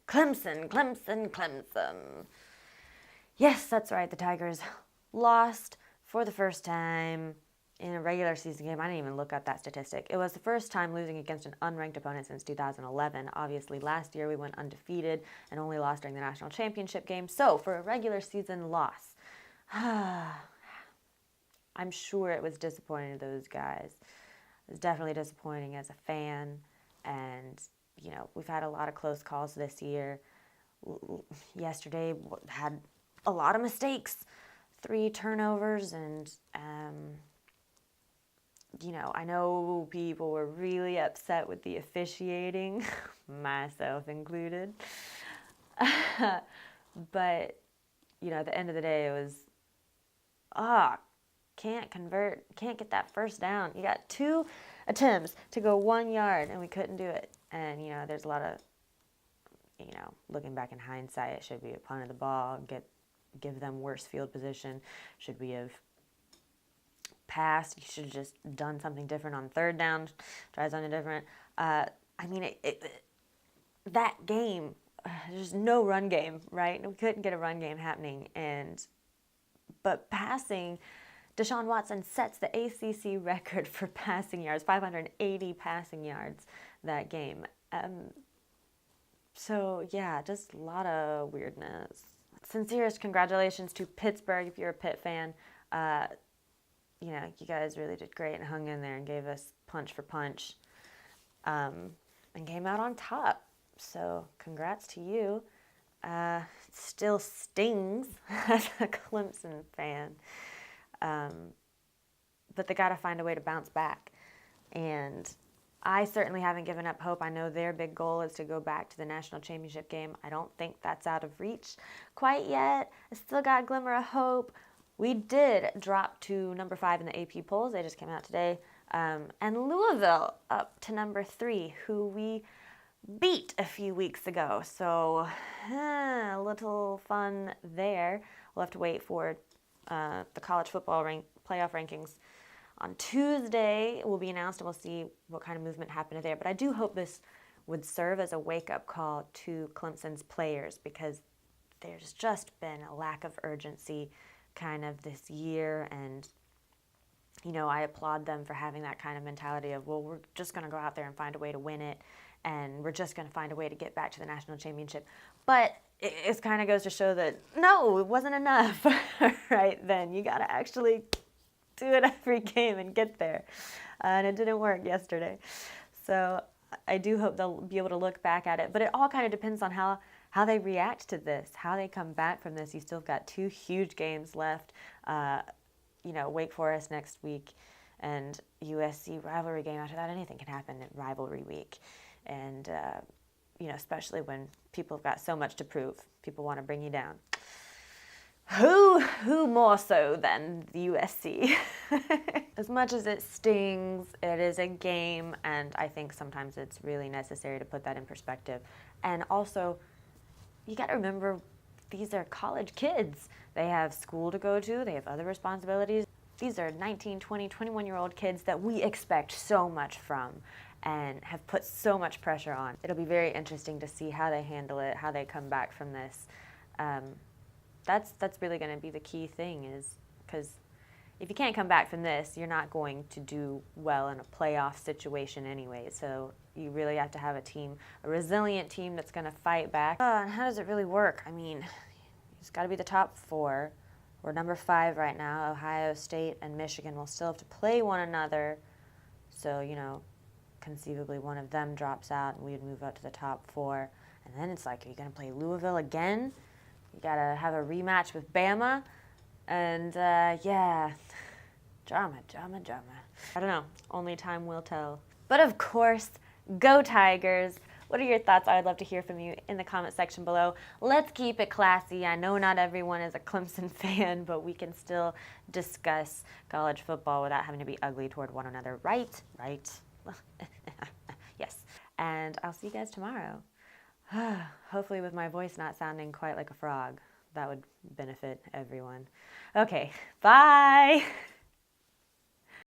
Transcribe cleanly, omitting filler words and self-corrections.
Clemson, Clemson, Clemson. Yes, that's right. The Tigers lost for the first time in a regular season game. I didn't even look up that statistic. It was the first time losing against an unranked opponent since 2011. Obviously, last year we went undefeated and only lost during the national championship game. So, for a regular season loss, I'm sure it was disappointing to those guys. It was definitely disappointing as a fan. And, you know, we've had a lot of close calls this year. Yesterday had a lot of mistakes, 3 turnovers, and, you know, I know people were really upset with the officiating, myself included. But, you know, at the end of the day, it was, can't convert, can't get that first down. You got 2 attempts to go 1 yard, and we couldn't do it. And, you know, there's a lot of, you know, looking back in hindsight, it should be a punt of the ball, give them worse field position. Should we have passed? You should have just done something different on 3rd down, try something different. I mean, that game, there's no run game, right? We couldn't get a run game happening. But passing, Deshaun Watson sets the ACC record for passing yards, 580 passing yards that game. So, yeah, just a lot of weirdness. Sincerest congratulations to Pittsburgh if you're a Pitt fan. You know, you guys really did great and hung in there and gave us punch for punch and came out on top. So, congrats to you. Still stings as a Clemson fan. But they got to find a way to bounce back. And I certainly haven't given up hope. I know their big goal is to go back to the national championship game. I don't think that's out of reach quite yet. I still got a glimmer of hope. We did drop to number 5 in the AP polls. They just came out today. And Louisville up to number 3, who we beat a few weeks ago. So a little fun there. We'll have to wait for the college football playoff rankings. On Tuesday, it will be announced, and we'll see what kind of movement happened there. But I do hope this would serve as a wake-up call to Clemson's players, because there's just been a lack of urgency kind of this year. And, you know, I applaud them for having that kind of mentality of, well, we're just going to go out there and find a way to win it, and we're just going to find a way to get back to the national championship. But it kind of goes to show that, no, it wasn't enough right then. You got to actually do it every game and get there. And it didn't work yesterday. So I do hope they'll be able to look back at it. But it all kind of depends on how they react to this, how they come back from this. You still got 2 huge games left. You know, Wake Forest next week and USC rivalry game after that. Anything can happen at rivalry week. And, you know, especially when people have got so much to prove. People want to bring you down. Who more so than the USC? As much as it stings, it is a game, and I think sometimes it's really necessary to put that in perspective. And also, you got to remember, these are college kids. They have school to go to, they have other responsibilities. These are 19, 20, 21-year-old kids that we expect so much from and have put so much pressure on. It'll be very interesting to see how they handle it, how they come back from this. That's really going to be the key thing, is because if you can't come back from this, you're not going to do well in a playoff situation anyway. So you really have to have a team, a resilient team that's going to fight back. And how does it really work? I mean, it's got to be the top 4. We're number 5 right now. Ohio State and Michigan will still have to play one another. So, you know, conceivably one of them drops out and we would move up to the top 4. And then it's like, are you going to play Louisville again? You got to have a rematch with Bama. And, yeah, drama. I don't know. Only time will tell. But, of course, go Tigers. What are your thoughts? I would love to hear from you in the comment section below. Let's keep it classy. I know not everyone is a Clemson fan, but we can still discuss college football without having to be ugly toward one another. Right? Yes. And I'll see you guys tomorrow. Hopefully with my voice not sounding quite like a frog. That would benefit everyone. Okay, bye!